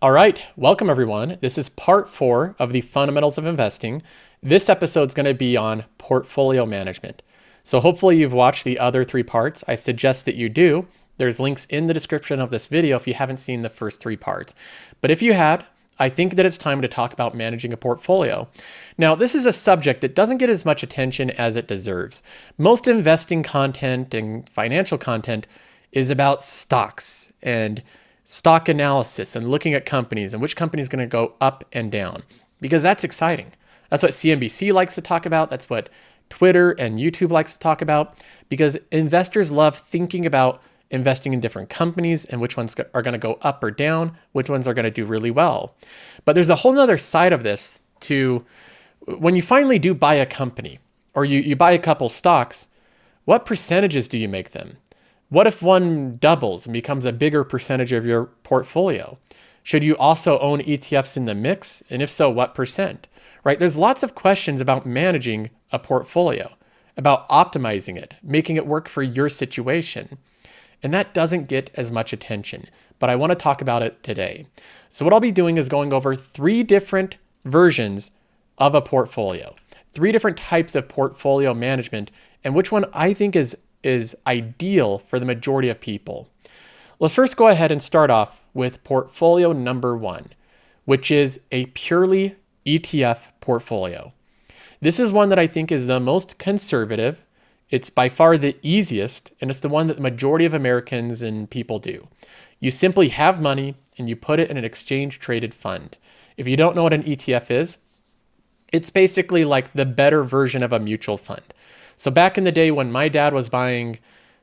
All right, welcome everyone. This is part 4 of the fundamentals of investing. This episode is going to be on portfolio management. So hopefully you've watched the other 3 parts. I suggest that you do. There's links in the description of this video if you haven't seen the first 3 parts. But if you had, I think that it's time to talk about managing a portfolio. Now, this is a subject that doesn't get as much attention as it deserves. Most investing content and financial content is about stocks and stock analysis and looking at companies and which company is going to go up and down, because that's exciting. That's what CNBC likes to talk about. That's what Twitter and YouTube likes to talk about, because investors love thinking about investing in different companies and which ones are going to go up or down, which ones are going to do really well. But there's a whole nother side of this to when you finally do buy a company or you buy a couple stocks, what percentages do you make them? What if one doubles and becomes a bigger percentage of your portfolio? Should you also own ETFs in the mix? And if so, what percent? Right? There's lots of questions about managing a portfolio, about optimizing it, making it work for your situation. And that doesn't get as much attention, but I want to talk about it today. So what I'll be doing is going over 3 different versions of a portfolio, 3 different types of portfolio management, and which one I think is ideal for the majority of people. Let's first go ahead and start off with portfolio number 1, which is a purely ETF portfolio. This is one that I think is the most conservative. It's by far the easiest, and it's the one that the majority of Americans and people do. You simply have money and you put it in an exchange-traded fund. If you don't know what an ETF is, it's basically like the better version of a mutual fund. So back in the day when my dad was buying,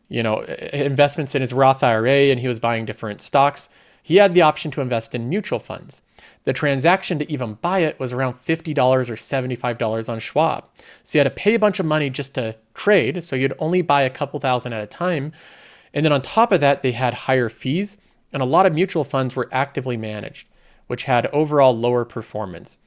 investments in his Roth IRA and he was buying different stocks, he had the option to invest in mutual funds. The transaction to even buy it was around $50 or $75 on Schwab. So you had to pay a bunch of money just to trade. So you'd only buy a couple thousand at a time. And then on top of that, they had higher fees, and a lot of mutual funds were actively managed, which had overall lower performance.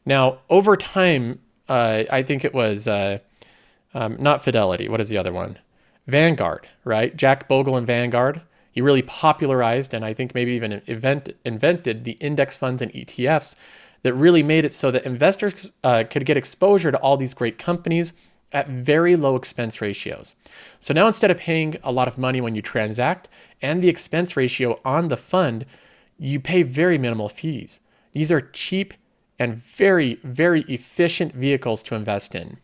Now, over time, I think it was not Fidelity. What is the other one? Vanguard, right? Jack Bogle and Vanguard. He really popularized and I think maybe even invented the index funds and ETFs that really made it so that investors could get exposure to all these great companies at very low expense ratios. So now instead of paying a lot of money when you transact and the expense ratio on the fund, you pay very minimal fees. These are cheap and very, very efficient vehicles to invest in.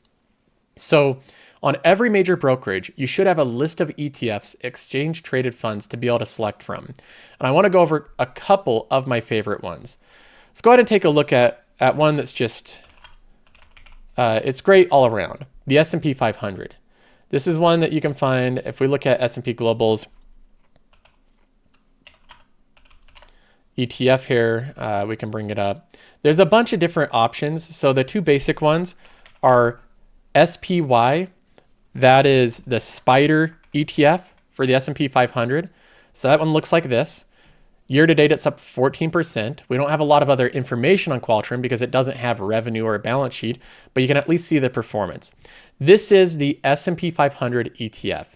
So on every major brokerage, you should have a list of ETFs, exchange-traded funds, to be able to select from. And I want to go over a couple of my favorite ones. Let's go ahead and take a look at one that's just, it's great all around, the S&P 500. This is one that you can find if we look at S&P Global's ETF here. We can bring it up. There's a bunch of different options. So the 2 basic ones are SPY, that is the Spider ETF for the S&P 500. So that one looks like this. Year to date, it's up 14%. We don't have a lot of other information on Qualtrim because it doesn't have revenue or a balance sheet, but you can at least see the performance. This is the S&P 500 ETF.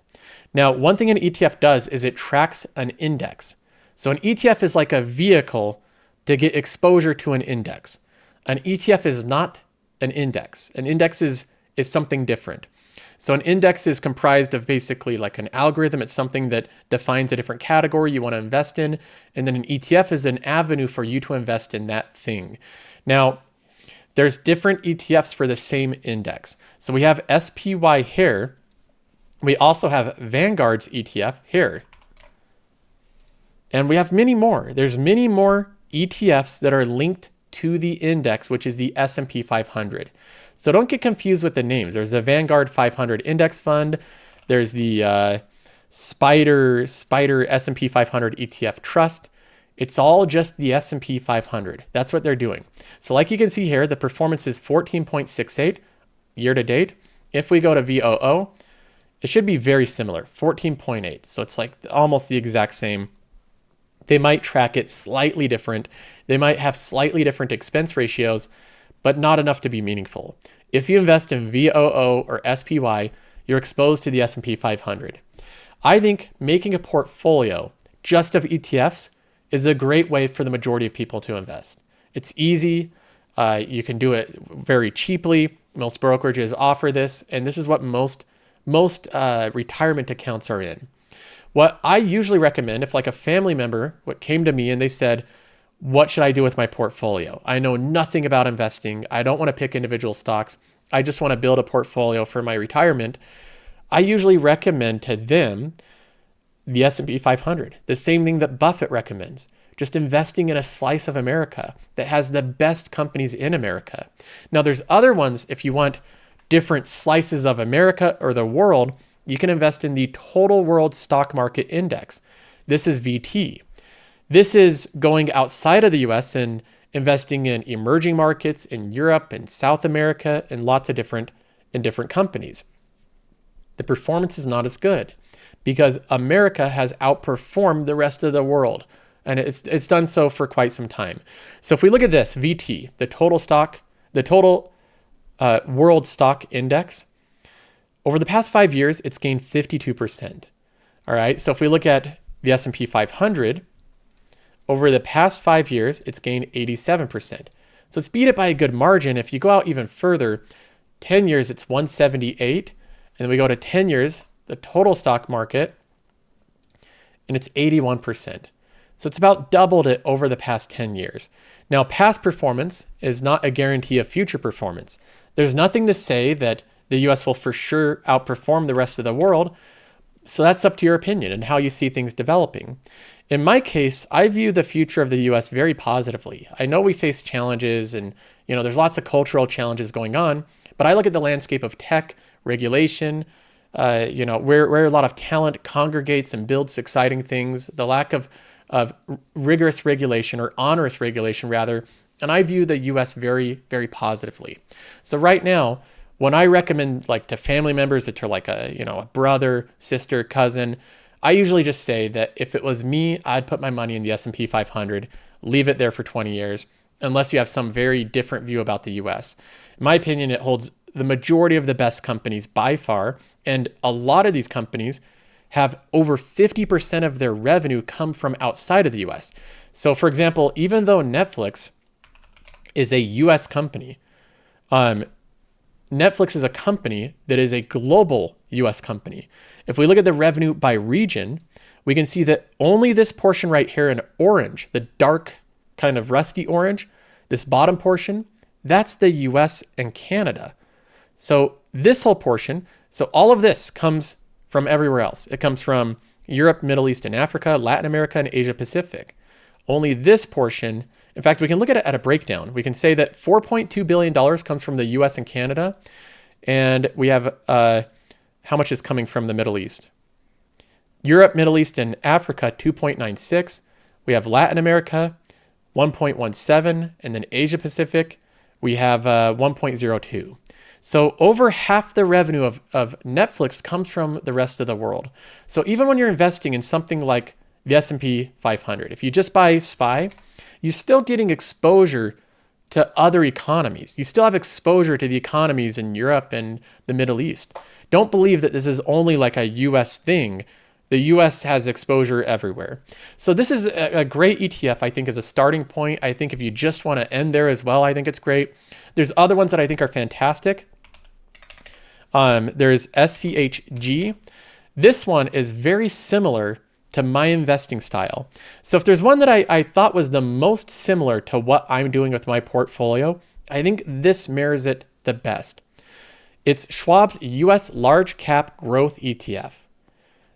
Now, one thing an ETF does is it tracks an index. So an ETF is like a vehicle to get exposure to an index. An ETF is not an index. An index is something different. So an index is comprised of basically like an algorithm. It's something that defines a different category you want to invest in. And then an ETF is an avenue for you to invest in that thing. Now, there's different ETFs for the same index. So we have SPY here. We also have Vanguard's ETF here. And we have many more. There's many more ETFs that are linked to the index, which is the S&P 500. So don't get confused with the names. There's a Vanguard 500 index fund. There's the Spider S&P 500 ETF trust. It's all just the S&P 500. That's what they're doing. So like you can see here, the performance is 14.68 year to date. If we go to VOO, it should be very similar, 14.8. So it's like almost the exact same. They might track it slightly different. They might have slightly different expense ratios, but not enough to be meaningful. If you invest in VOO or SPY, you're exposed to the S&P 500. I think making a portfolio just of ETFs is a great way for the majority of people to invest. It's easy. You can do it very cheaply. Most brokerages offer this, and this is what most retirement accounts are in. What I usually recommend, if like a family member what came to me and they said, what should I do with my portfolio? I know nothing about investing. I don't want to pick individual stocks. I just want to build a portfolio for my retirement. I usually recommend to them the S&P 500, the same thing that Buffett recommends, just investing in a slice of America that has the best companies in America. Now, there's other ones, if you want different slices of America or the world, you can invest in the Total World Stock Market Index. This is VT. This is going outside of the US and investing in emerging markets in Europe and South America and lots of different companies. The performance is not as good because America has outperformed the rest of the world, and it's done so for quite some time. So if we look at this, VT, the total world stock index, over the past 5 years, it's gained 52%. All right, so if we look at the S&P 500, over the past 5 years, it's gained 87%. So it's beat it by a good margin. If you go out even further, 10 years, it's 178. And then we go to 10 years, the total stock market, and it's 81%. So it's about doubled it over the past 10 years. Now, past performance is not a guarantee of future performance. There's nothing to say that the US will for sure outperform the rest of the world. So that's up to your opinion and how you see things developing. In my case, I view the future of the US very positively. I know we face challenges and, there's lots of cultural challenges going on, but I look at the landscape of tech, regulation, where a lot of talent congregates and builds exciting things, the lack of rigorous regulation or onerous regulation rather, and I view the US very, very positively. So right now, when I recommend to family members that are like a brother, sister, cousin, I usually just say that if it was me, I'd put my money in the S&P 500, leave it there for 20 years, unless you have some very different view about the US. In my opinion, it holds the majority of the best companies by far, and a lot of these companies have over 50% of their revenue come from outside of the US. So for example, even though Netflix is a US company, Netflix is a company that is a global US company. If we look at the revenue by region, we can see that only this portion right here in orange, the dark kind of rusty orange, this bottom portion, that's the US and Canada. So this whole portion, so all of this comes from everywhere else. It comes from Europe, Middle East, and Africa, Latin America, and Asia Pacific. Only this portion, in fact, we can look at it at a breakdown. We can say that $4.2 billion comes from the US and Canada, and we have how much is coming from the Middle East. Europe, Middle East, and Africa, 2.96. We have Latin America, 1.17, and then Asia Pacific, we have 1.02. So over half the revenue of Netflix comes from the rest of the world. So even when you're investing in something like the S&P 500, if you just buy SPY, you're still getting exposure to other economies. You still have exposure to the economies in Europe and the Middle East. Don't believe that this is only like a US thing. The US has exposure everywhere. So this is a great ETF, I think, as a starting point. I think if you just want to end there as well, I think it's great. There's other ones that I think are fantastic. There's SCHG. This one is very similar to my investing style. So if there's one that I thought was the most similar to what I'm doing with my portfolio, I think this mirrors it the best. It's Schwab's US Large Cap Growth ETF.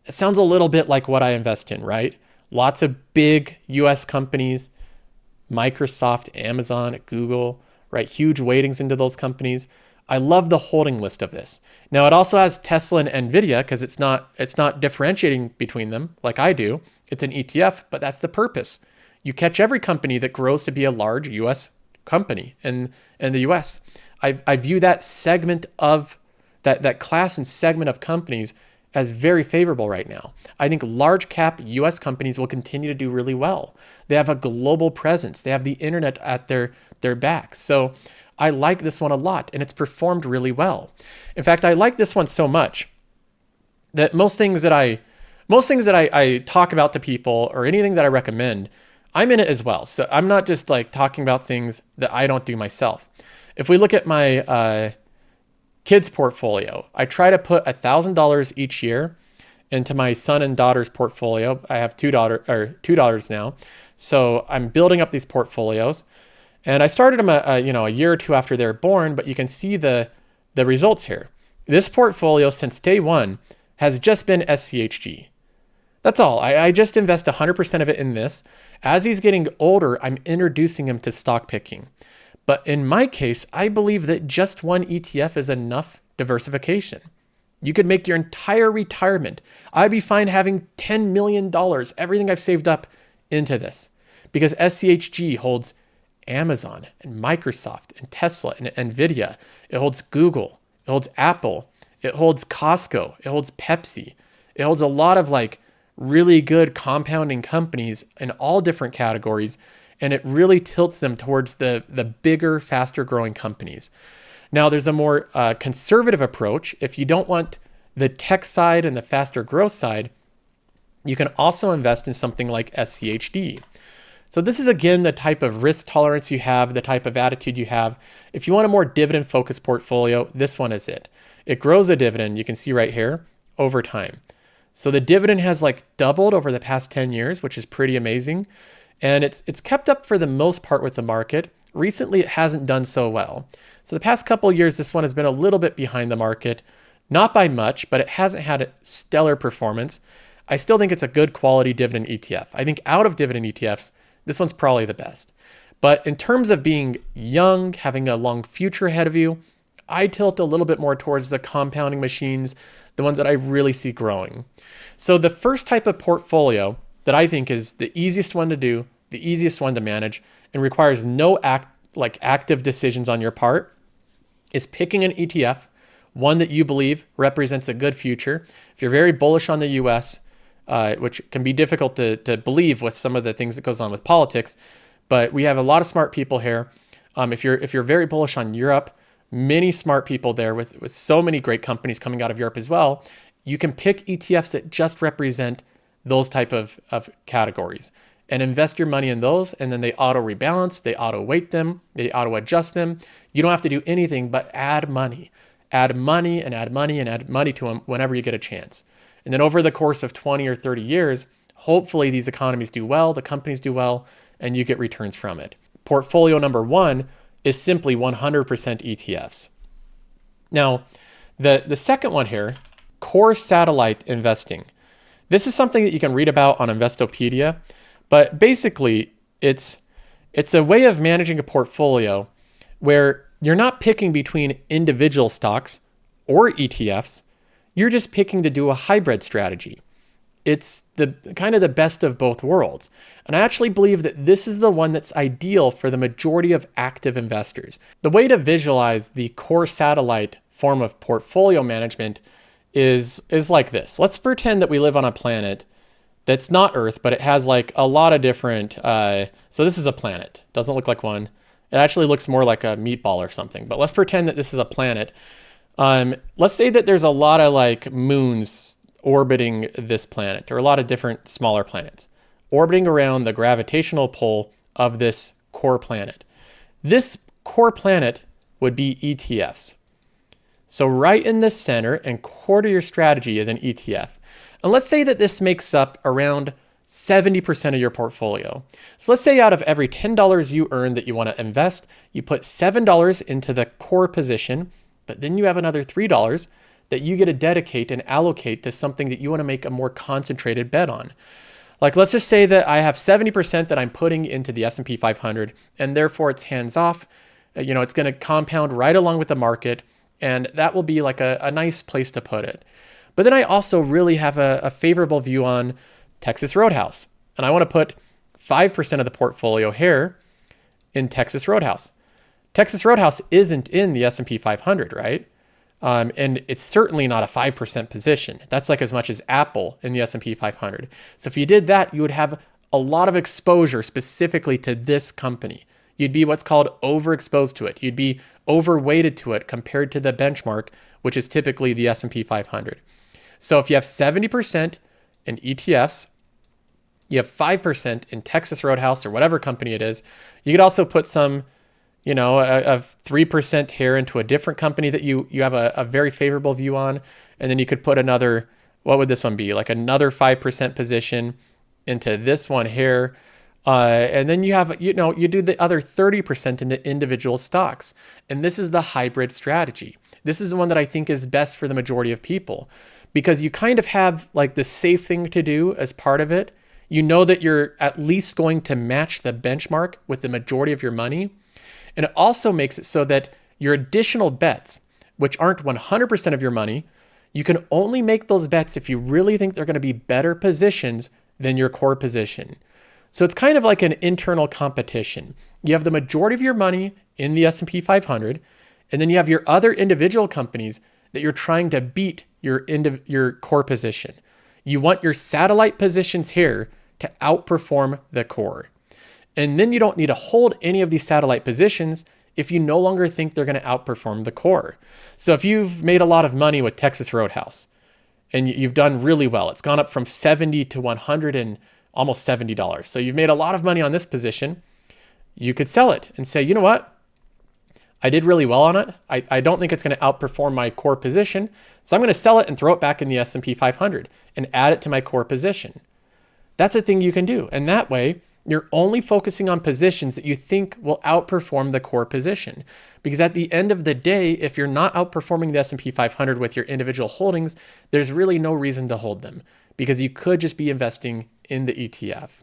It sounds a little bit like what I invest in, right? Lots of big US companies, Microsoft, Amazon, Google, right? Huge weightings into those companies. I love the holding list of this. Now it also has Tesla and Nvidia because it's not differentiating between them like I do. It's an ETF, but that's the purpose. You catch every company that grows to be a large US company in the US. I view that segment of that class and segment of companies as very favorable right now. I think large cap US companies will continue to do really well. They have a global presence. They have the internet at their back. So I like this one a lot, and it's performed really well. In fact, I like this one so much that most things that I talk about to people or anything that I recommend I'm in it as well. So I'm not just like talking about things that I don't do myself. If we look at my kids' portfolio, I try to put $1,000 each year into my son and daughter's portfolio. I have two daughters now. So I'm building up these portfolios. And I started them a year or two after they were born, but you can see the results here. This portfolio since day one has just been SCHG. That's all. I just invest 100% of it in this. As he's getting older, I'm introducing him to stock picking. But in my case, I believe that just one ETF is enough diversification. You could make your entire retirement. I'd be fine having $10 million, everything I've saved up, into this. Because SCHG holds Amazon and Microsoft and Tesla and Nvidia. It holds Google. It holds Apple. It holds Costco. It holds Pepsi. It holds a lot of like really good compounding companies in all different categories, and it really tilts them towards the bigger, faster growing companies. Now, there's a more conservative approach. If you don't want the tech side and the faster growth side, you can also invest in something like SCHD. So this is, again, the type of risk tolerance you have, the type of attitude you have. If you want a more dividend-focused portfolio, this one is it. It grows a dividend, you can see right here, over time. So the dividend has like doubled over the past 10 years, which is pretty amazing. And it's kept up for the most part with the market. Recently, it hasn't done so well. So the past couple of years, this one has been a little bit behind the market, not by much, but it hasn't had a stellar performance. I still think it's a good quality dividend ETF. I think out of dividend ETFs, this one's probably the best. But in terms of being young, having a long future ahead of you, I tilt a little bit more towards the compounding machines, the ones that I really see growing. So the first type of portfolio that I think is the easiest one to do, the easiest one to manage, and requires no active decisions on your part is picking an ETF, one that you believe represents a good future. If you're very bullish on the US, which can be difficult to believe with some of the things that goes on with politics, but we have a lot of smart people here. If you're very bullish on Europe, many smart people there with so many great companies coming out of Europe as well, you can pick ETFs that just represent those type of categories and invest your money in those, and then they auto rebalance, they auto weight them, they auto adjust them. You don't have to do anything but add money and add money to them whenever you get a chance. And then over the course of 20 or 30 years, hopefully these economies do well, the companies do well, and you get returns from it. Portfolio number one is simply 100% ETFs. Now, the second one here, core satellite investing. This is something that you can read about on Investopedia, but basically it's a way of managing a portfolio where you're not picking between individual stocks or ETFs. You're just picking to do a hybrid strategy. It's the kind of the best of both worlds. And I actually believe that this is the one that's ideal for the majority of active investors. The way to visualize the core satellite form of portfolio management is like this. Let's pretend that we live on a planet that's not Earth, but it has like a lot of different, so this is a planet. Doesn't look like one. It actually looks more like a meatball or something, but let's pretend that this is a planet. Let's say that there's a lot of like moons orbiting this planet, or a lot of different smaller planets orbiting around the gravitational pull of this core planet. This core planet would be ETFs. So right in the center and core to your strategy is an ETF. And let's say that this makes up around 70% of your portfolio. So let's say out of every $10 you earn that you want to invest, you put $7 into the core position, but then you have another $3 that you get to dedicate and allocate to something that you want to make a more concentrated bet on. Like, let's just say that I have 70% that I'm putting into the S&P 500, and therefore it's hands off. It's going to compound right along with the market, and that will be like a nice place to put it. But then I also really have a favorable view on Texas Roadhouse, and I want to put 5% of the portfolio here in Texas Roadhouse. Texas Roadhouse isn't in the S&P 500, right? And it's certainly not a 5% position. That's like as much as Apple in the S&P 500. So if you did that, you would have a lot of exposure specifically to this company. You'd be what's called overexposed to it. You'd be overweighted to it compared to the benchmark, which is typically the S&P 500. So if you have 70% in ETFs, You have 5% in Texas Roadhouse or whatever company it is. You could also put some, a 3% here into a different company that you have a very favorable view on. And then you could put another, what would this one be? Like another 5% position into this one here. And then you have, you do the other 30% into individual stocks. And this is the hybrid strategy. This is the one that I think is best for the majority of people, because you kind of have like the safe thing to do as part of it. You know that you're at least going to match the benchmark with the majority of your money. And it also makes it so that your additional bets, which aren't 100% of your money, you can only make those bets if you really think they're going to be better positions than your core position. So it's kind of like an internal competition. You have the majority of your money in the S&P 500, and then you have your other individual companies that you're trying to beat your core position. You want your satellite positions here to outperform the core. And then you don't need to hold any of these satellite positions if you no longer think they're going to outperform the core. So if you've made a lot of money with Texas Roadhouse and you've done really well, it's gone up from 70 to 100 and almost $70. So you've made a lot of money on this position. You could sell it and say, you know what? I did really well on it. I don't think it's going to outperform my core position. So I'm going to sell it and throw it back in the S&P 500 and add it to my core position. That's a thing you can do. And that way, you're only focusing on positions that you think will outperform the core position. Because at the end of the day, if you're not outperforming the S&P 500 with your individual holdings, there's really no reason to hold them, because you could just be investing in the ETF.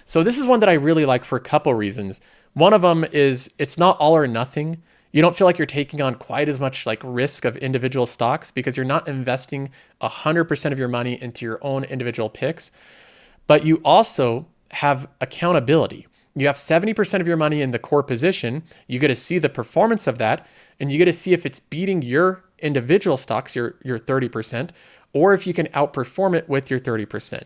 So this is one that I really like for a couple reasons. One of them is it's not all or nothing. You don't feel like you're taking on quite as much like risk of individual stocks because you're not investing 100% of your money into your own individual picks. But you also have accountability. You have 70% of your money in the core position. You get to see the performance of that, and you get to see if it's beating your individual stocks, your 30%, or if you can outperform it with your 30%.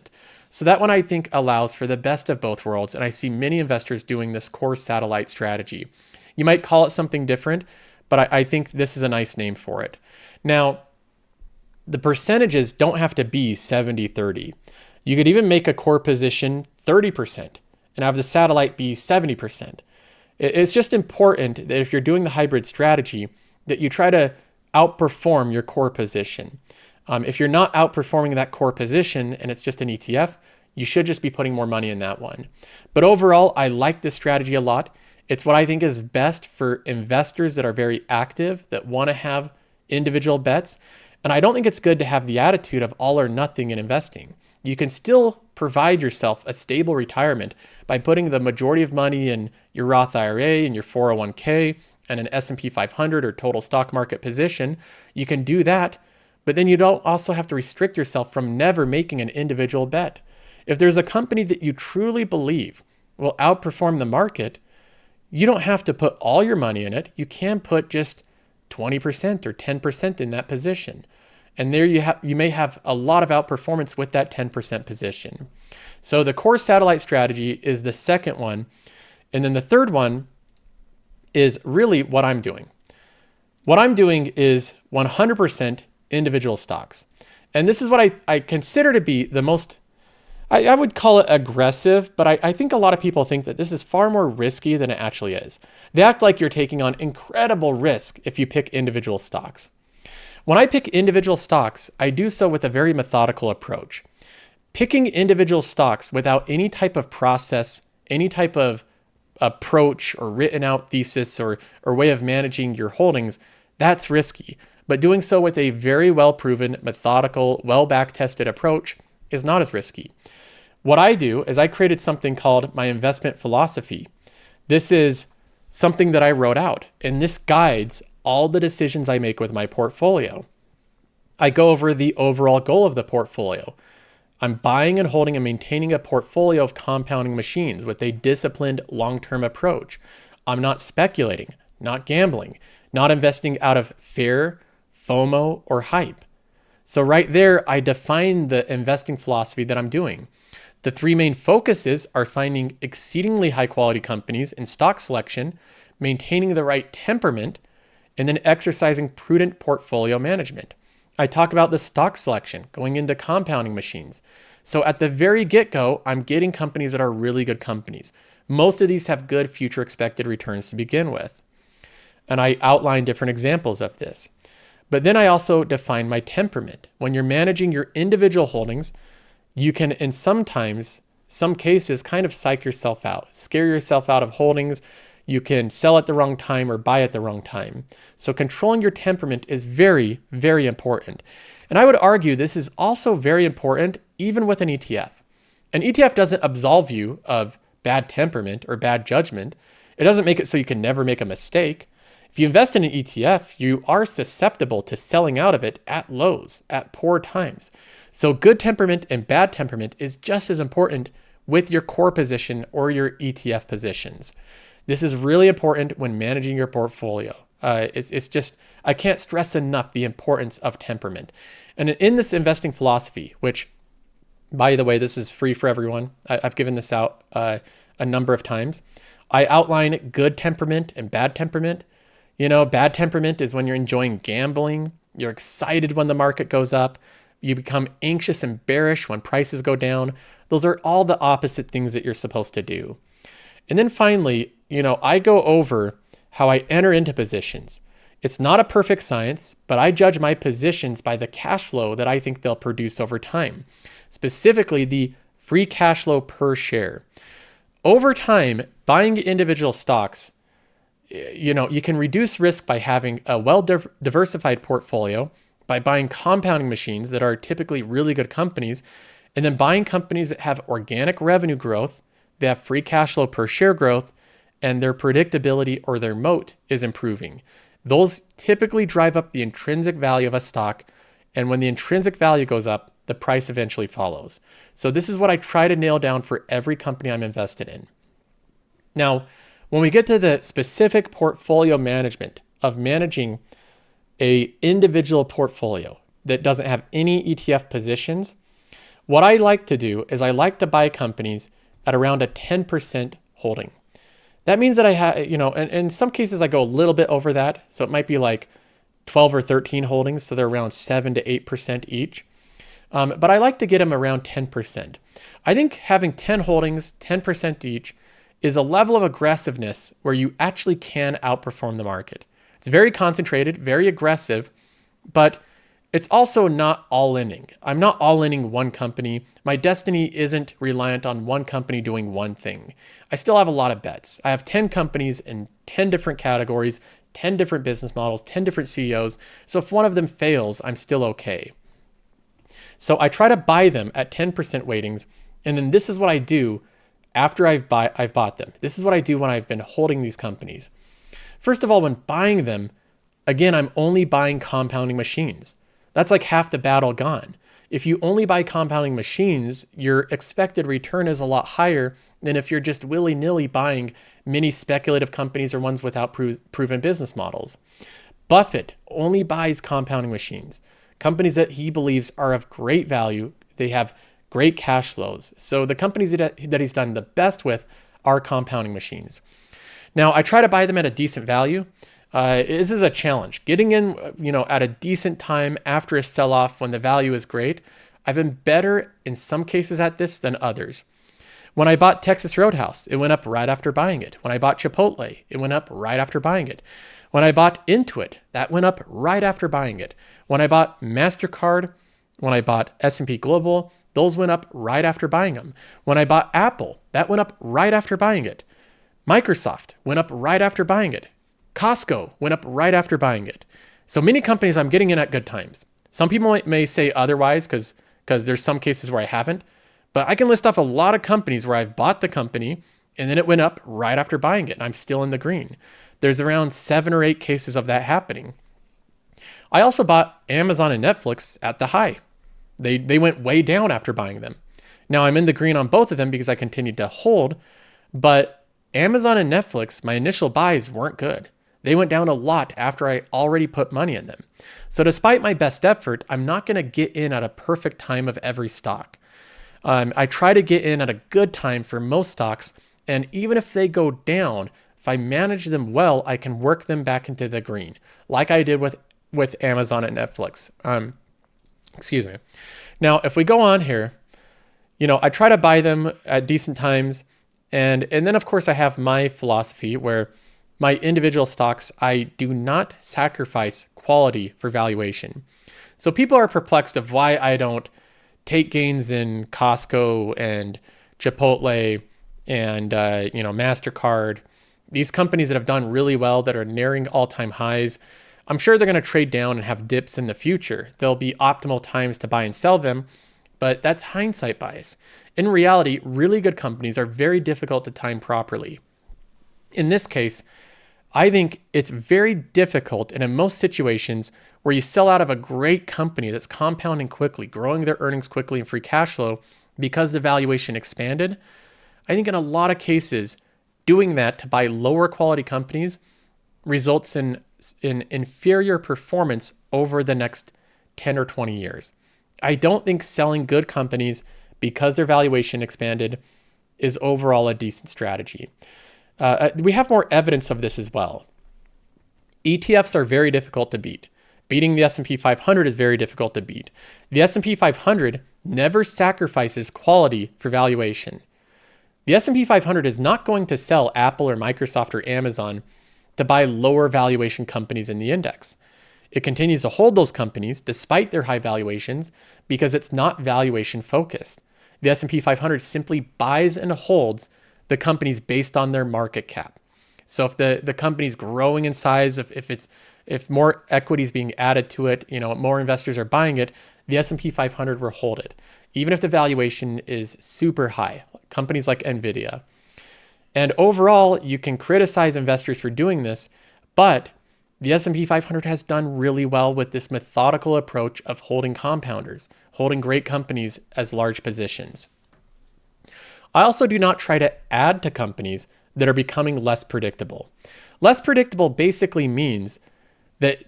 So that one I think allows for the best of both worlds. And I see many investors doing this core satellite strategy. You might call it something different, but I think this is a nice name for it. Now, the percentages don't have to be 70-30. You could even make a core position 30% and have the satellite be 70%. It's just important that if you're doing the hybrid strategy, that you try to outperform your core position. If you're not outperforming that core position and it's just an ETF, you should just be putting more money in that one. But overall, I like this strategy a lot. It's what I think is best for investors that are very active, that want to have individual bets. And I don't think it's good to have the attitude of all or nothing in investing. You can still provide yourself a stable retirement by putting the majority of money in your Roth IRA and your 401k and an S&P 500 or total stock market position. You can do that, but then you don't also have to restrict yourself from never making an individual bet. If there's a company that you truly believe will outperform the market, you don't have to put all your money in it. You can put just 20% or 10% in that position. And there you may have a lot of outperformance with that 10% position. So the core satellite strategy is the second one. And then the third one is really what I'm doing. What I'm doing is 100% individual stocks. And this is what I consider to be the most, I would call it aggressive, but I think a lot of people think that this is far more risky than it actually is. They act like you're taking on incredible risk if you pick individual stocks. When I pick individual stocks, I do so with a very methodical approach. Picking individual stocks without any type of process, any type of approach or written out thesis or way of managing your holdings, that's risky. But doing so with a very well-proven, methodical, well-back-tested approach is not as risky. What I do is I created something called my investment philosophy. This is something that I wrote out, and this guides all the decisions I make with my portfolio. I go over the overall goal of the portfolio. I'm buying and holding and maintaining a portfolio of compounding machines with a disciplined long-term approach. I'm not speculating, not gambling, not investing out of fear, FOMO, or hype. So right there, I define the investing philosophy that I'm doing. The three main focuses are finding exceedingly high quality companies in stock selection, maintaining the right temperament, and then exercising prudent portfolio management. I talk about the stock selection, going into compounding machines, So at the very get-go, I'm getting companies that are really good companies. Most of these have good future expected returns to begin with. And I outline different examples of this. But then I also define my temperament. When you're managing your individual holdings, you can, in some cases, kind of psych yourself out, scare yourself out of holdings. You can sell at the wrong time or buy at the wrong time. So controlling your temperament is very, very important. And I would argue this is also very important even with an ETF. An ETF doesn't absolve you of bad temperament or bad judgment. It doesn't make it so you can never make a mistake. If you invest in an ETF, you are susceptible to selling out of it at lows, at poor times. So good temperament and bad temperament is just as important with your core position or your ETF positions. This is really important when managing your portfolio. It's just, I can't stress enough the importance of temperament. And in this investing philosophy, which, by the way, this is free for everyone. I've given this out a number of times. I outline good temperament and bad temperament. Bad temperament is when you're enjoying gambling. You're excited when the market goes up. You become anxious and bearish when prices go down. Those are all the opposite things that you're supposed to do. And then finally, I go over how I enter into positions. It's not a perfect science, but I judge my positions by the cash flow that I think they'll produce over time, specifically the free cash flow per share. Over time, buying individual stocks, you can reduce risk by having a well-diversified portfolio, by buying compounding machines that are typically really good companies, and then buying companies that have organic revenue growth, they have free cash flow per share growth, and their predictability or their moat is improving. Those typically drive up the intrinsic value of a stock, and when the intrinsic value goes up, the price eventually follows. So this is what I try to nail down for every company I'm invested in. Now, when we get to the specific portfolio management of managing a individual portfolio that doesn't have any ETF positions, what I like to do is I like to buy companies at around a 10% holding. That means that I have, and in some cases I go a little bit over that. So it might be like 12 or 13 holdings. So they're around 7 to 8% each. But I like to get them around 10%. I think having 10 holdings, 10% each, is a level of aggressiveness where you actually can outperform the market. It's very concentrated, very aggressive, but it's also not all-inning. I'm not all-inning one company. My destiny isn't reliant on one company doing one thing. I still have a lot of bets. I have 10 companies in 10 different categories, 10 different business models, 10 different CEOs. So if one of them fails, I'm still okay. So I try to buy them at 10% weightings, and then this is what I do after I've bought them. This is what I do when I've been holding these companies. First of all, when buying them, again, I'm only buying compounding machines. That's like half the battle gone. If you only buy compounding machines, your expected return is a lot higher than if you're just willy-nilly buying many speculative companies or ones without proven business models. Buffett only buys compounding machines, companies that he believes are of great value. They have great cash flows. So the companies that he's done the best with are compounding machines. Now, I try to buy them at a decent value. This is a challenge. Getting in, at a decent time after a sell-off when the value is great. I've been better in some cases at this than others. When I bought Texas Roadhouse, it went up right after buying it. When I bought Chipotle, it went up right after buying it. When I bought Intuit, that went up right after buying it. When I bought MasterCard, when I bought S&P Global, those went up right after buying them. When I bought Apple, that went up right after buying it. Microsoft went up right after buying it. Costco went up right after buying it. So many companies I'm getting in at good times. Some people may say otherwise because there's some cases where I haven't, but I can list off a lot of companies where I've bought the company and then it went up right after buying it and I'm still in the green. There's around 7 or 8 cases of that happening. I also bought Amazon and Netflix at the high. They went way down after buying them. Now I'm in the green on both of them because I continued to hold, but Amazon and Netflix, my initial buys weren't good. They went down a lot after I already put money in them. So despite my best effort, I'm not going to get in at a perfect time of every stock. I try to get in at a good time for most stocks, and even if they go down, if I manage them well, I can work them back into the green, like I did with Amazon and Netflix. Excuse me. Now, if we go on here, I try to buy them at decent times. And then of course I have my philosophy where my individual stocks, I do not sacrifice quality for valuation. So people are perplexed of why I don't take gains in Costco and Chipotle and MasterCard. These companies that have done really well, that are nearing all-time highs, I'm sure they're going to trade down and have dips in the future. There'll be optimal times to buy and sell them, but that's hindsight bias. In reality, really good companies are very difficult to time properly. In this case, I think it's very difficult, and in most situations where you sell out of a great company that's compounding quickly, growing their earnings quickly and free cash flow because the valuation expanded, I think in a lot of cases, doing that to buy lower quality companies results in inferior performance over the next 10 or 20 years. I don't think selling good companies because their valuation expanded is overall a decent strategy. We have more evidence of this as well. ETFs are very difficult to beat. Beating the S&P 500 is very difficult to beat. The S&P 500 never sacrifices quality for valuation. The S&P 500 is not going to sell Apple or Microsoft or Amazon to buy lower valuation companies in the index. It continues to hold those companies despite their high valuations because it's not valuation focused. The S&P 500 simply buys and holds the companies based on their market cap. So if the company's growing in size, if more equity is being added to it, more investors are buying it, the S&P 500 will hold it, even if the valuation is super high. Companies like Nvidia. And overall, you can criticize investors for doing this, but the S&P 500 has done really well with this methodical approach of holding compounders, holding great companies as large positions. I also do not try to add to companies that are becoming less predictable. Less predictable basically means that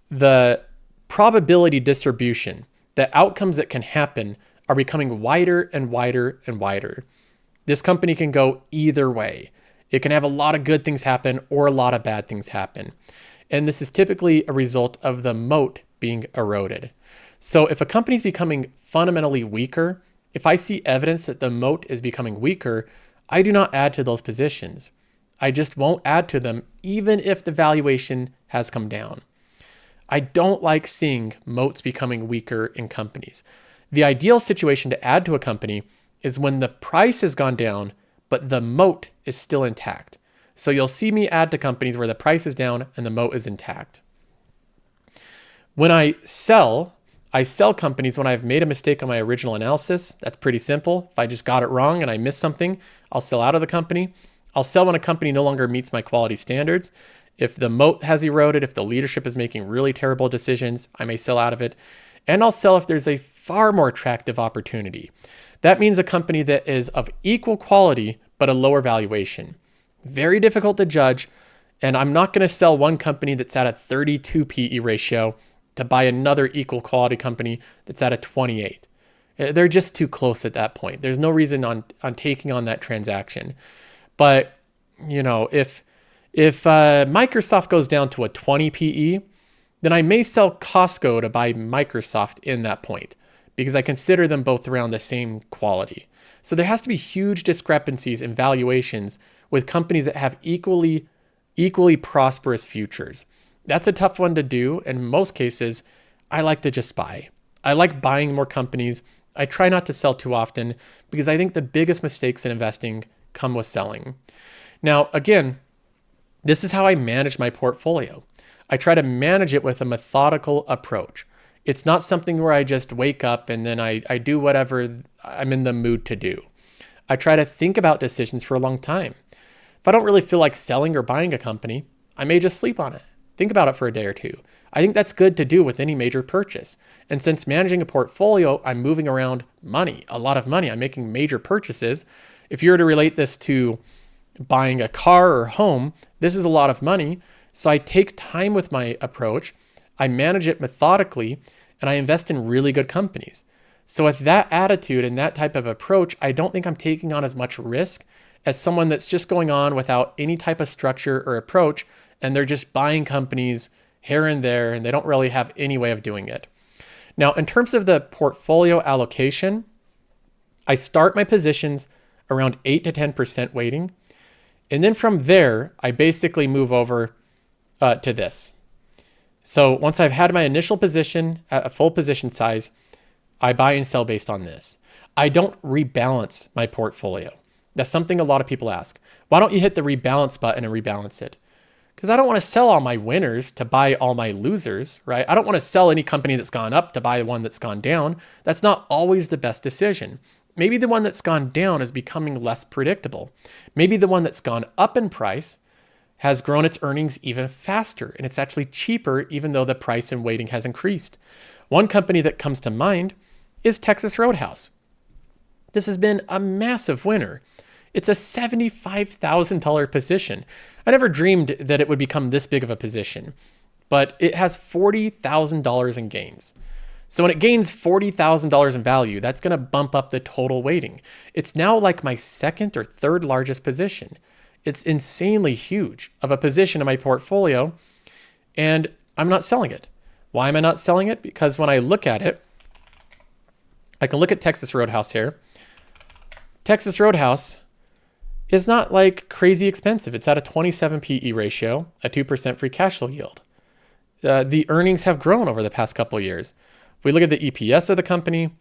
the probability distribution, the outcomes that can happen, are becoming wider and wider and wider. This company can go either way. It can have a lot of good things happen or a lot of bad things happen. And this is typically a result of the moat being eroded. So if a company is becoming fundamentally weaker, if I see evidence that the moat is becoming weaker, I do not add to those positions. I just won't add to them even if the valuation has come down. I don't like seeing moats becoming weaker in companies. The ideal situation to add to a company is when the price has gone down, but the moat is still intact. So you'll see me add to companies where the price is down and the moat is intact. When I sell companies when I've made a mistake on my original analysis. That's pretty simple. If I just got it wrong and I missed something, I'll sell out of the company. I'll sell when a company no longer meets my quality standards. If the moat has eroded, if the leadership is making really terrible decisions, I may sell out of it. And I'll sell if there's a far more attractive opportunity. That means a company that is of equal quality, but a lower valuation. Very difficult to judge. And I'm not going to sell one company that's at a 32 PE ratio to buy another equal quality company that's at a 28. They're just too close at that point. There's no reason on taking on that transaction. But, if Microsoft goes down to a 20 PE, then I may sell Costco to buy Microsoft in that point because I consider them both around the same quality. So there has to be huge discrepancies in valuations with companies that have equally prosperous futures. That's a tough one to do. In most cases, I like to just buy. I like buying more companies. I try not to sell too often because I think the biggest mistakes in investing come with selling. Now, again, this is how I manage my portfolio. I try to manage it with a methodical approach. It's not something where I just wake up and then I do whatever I'm in the mood to do. I try to think about decisions for a long time. If I don't really feel like selling or buying a company, I may just sleep on it. Think about it for a day or two. I think that's good to do with any major purchase. And since managing a portfolio, I'm moving around money, a lot of money. I'm making major purchases. If you were to relate this to buying a car or home, this is a lot of money. So I take time with my approach. I manage it methodically, and I invest in really good companies. So with that attitude and that type of approach, I don't think I'm taking on as much risk as someone that's just going on without any type of structure or approach, and they're just buying companies here and there, and they don't really have any way of doing it. Now, in terms of the portfolio allocation, I start my positions around 8 to 10% weighting. And then from there, I basically move over to this. So once I've had my initial position at a full position size, I buy and sell based on this. I don't rebalance my portfolio. That's something a lot of people ask. Why don't you hit the rebalance button and rebalance it? Because I don't want to sell all my winners to buy all my losers, right? I don't want to sell any company that's gone up to buy one that's gone down. That's not always the best decision. Maybe the one that's gone down is becoming less predictable. Maybe the one that's gone up in price has grown its earnings even faster, and it's actually cheaper even though the price and weighting has increased. One company that comes to mind is Texas Roadhouse. This has been a massive winner. It's a $75,000 position. I never dreamed that it would become this big of a position, but it has $40,000 in gains. So when it gains $40,000 in value, that's going to bump up the total weighting. It's now like my second or third largest position. It's insanely huge of a position in my portfolio, and I'm not selling it. Why am I not selling it? Because when I look at it, I can look at Texas Roadhouse here. Texas Roadhouse is not like crazy expensive. It's at a 27 PE ratio, a 2% free cash flow yield. The earnings have grown over the past couple of years. If we look at the EPS of the company,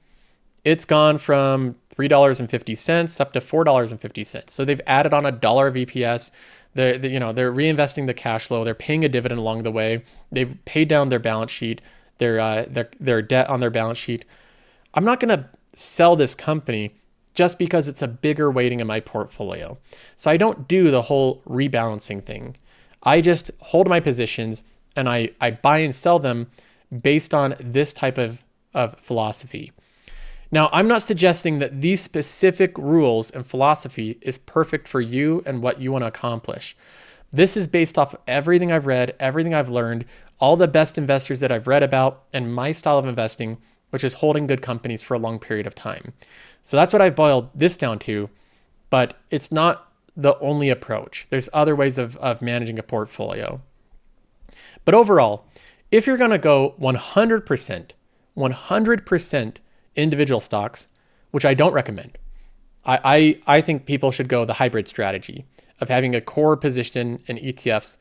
it's gone from $3.50 up to $4.50. So they've added on $1 of EPS. They're reinvesting the cash flow. They're paying a dividend along the way. They've paid down their balance sheet, their debt on their balance sheet. I'm not going to sell this company just because it's a bigger weighting in my portfolio. So I don't do the whole rebalancing thing. I just hold my positions and I buy and sell them based on this type of philosophy. Now, I'm not suggesting that these specific rules and philosophy is perfect for you and what you want to accomplish. This is based off everything I've read, everything I've learned, all the best investors that I've read about, and my style of investing, which is holding good companies for a long period of time. So that's what I've boiled this down to, but it's not the only approach. There's other ways of managing a portfolio. But overall, if you're going to go 100% individual stocks, which I don't recommend, I think people should go the hybrid strategy of having a core position in ETFs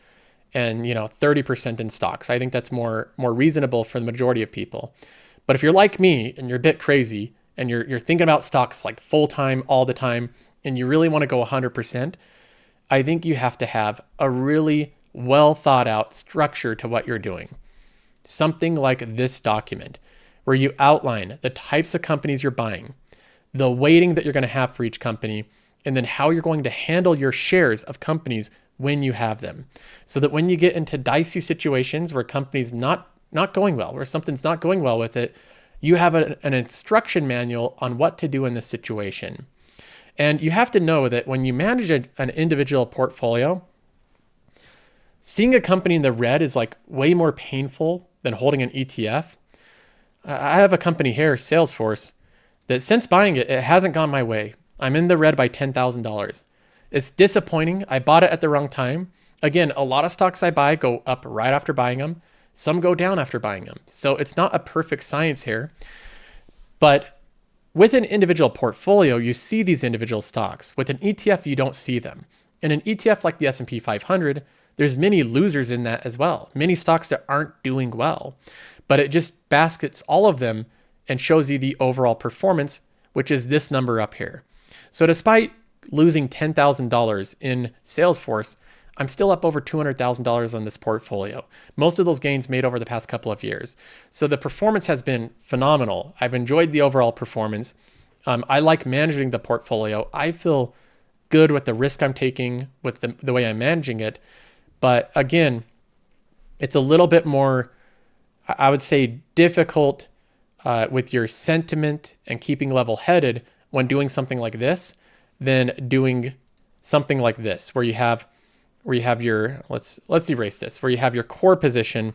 and 30% in stocks. I think that's more reasonable for the majority of people. But if you're like me and you're a bit crazy and you're thinking about stocks like full time all the time and you really want to go 100%, I think you have to have a really well thought out structure to what you're doing. Something like this document where you outline the types of companies you're buying, the weighting that you're going to have for each company, and then how you're going to handle your shares of companies when you have them. So that when you get into dicey situations where companies not going well, where something's not going well with it, you have an instruction manual on what to do in this situation. And you have to know that when you manage an individual portfolio, seeing a company in the red is like way more painful than holding an ETF. I have a company here, Salesforce, that since buying it, it hasn't gone my way. I'm in the red by $10,000. It's disappointing. I bought it at the wrong time. Again, a lot of stocks I buy go up right after buying them. Some go down after buying them. So it's not a perfect science here. But with an individual portfolio, you see these individual stocks. With an ETF, you don't see them. In an ETF like the S&P 500, there's many losers in that as well. Many stocks that aren't doing well. But it just baskets all of them and shows you the overall performance, which is this number up here. So despite losing $10,000 in Salesforce, I'm still up over $200,000 on this portfolio. Most of those gains made over the past couple of years. So the performance has been phenomenal. I've enjoyed the overall performance. I like managing the portfolio. I feel good with the risk I'm taking, with the way I'm managing it. But again, it's a little bit more, I would say, difficult with your sentiment and keeping level-headed when doing something like this than doing something like this, where you have your, let's erase this, where you have your core position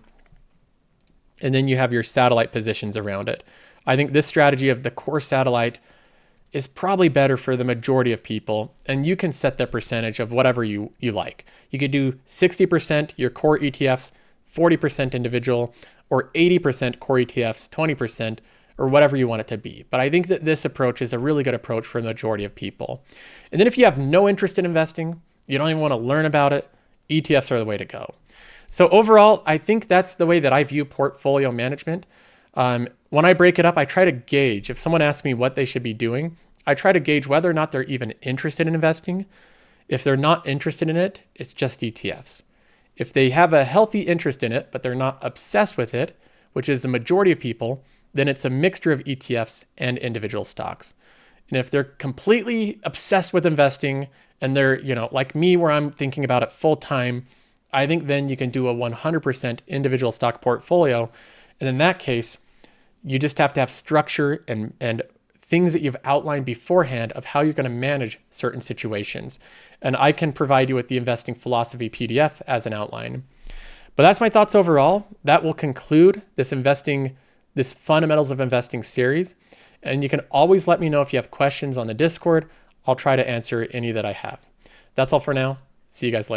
and then you have your satellite positions around it. I think this strategy of the core satellite is probably better for the majority of people, and you can set the percentage of whatever you like. You could do 60% your core ETFs, 40% individual, or 80% core ETFs, 20%, or whatever you want it to be. But I think that this approach is a really good approach for the majority of people. And then if you have no interest in investing, you don't even want to learn about it, ETFs are the way to go. So overall, I think that's the way that I view portfolio management. When I break it up, I try to gauge, if someone asks me what they should be doing, I try to gauge whether or not they're even interested in investing. If they're not interested in it, it's just ETFs. If they have a healthy interest in it, but they're not obsessed with it, which is the majority of people, then it's a mixture of ETFs and individual stocks. And if they're completely obsessed with investing and they're, like me, where I'm thinking about it full time, I think then you can do a 100% individual stock portfolio. And in that case, you just have to have structure and things that you've outlined beforehand of how you're going to manage certain situations. And I can provide you with the investing philosophy PDF as an outline. But that's my thoughts overall. That will conclude this fundamentals of investing series. And you can always let me know if you have questions on the Discord. I'll try to answer any that I have. That's all for now. See you guys later.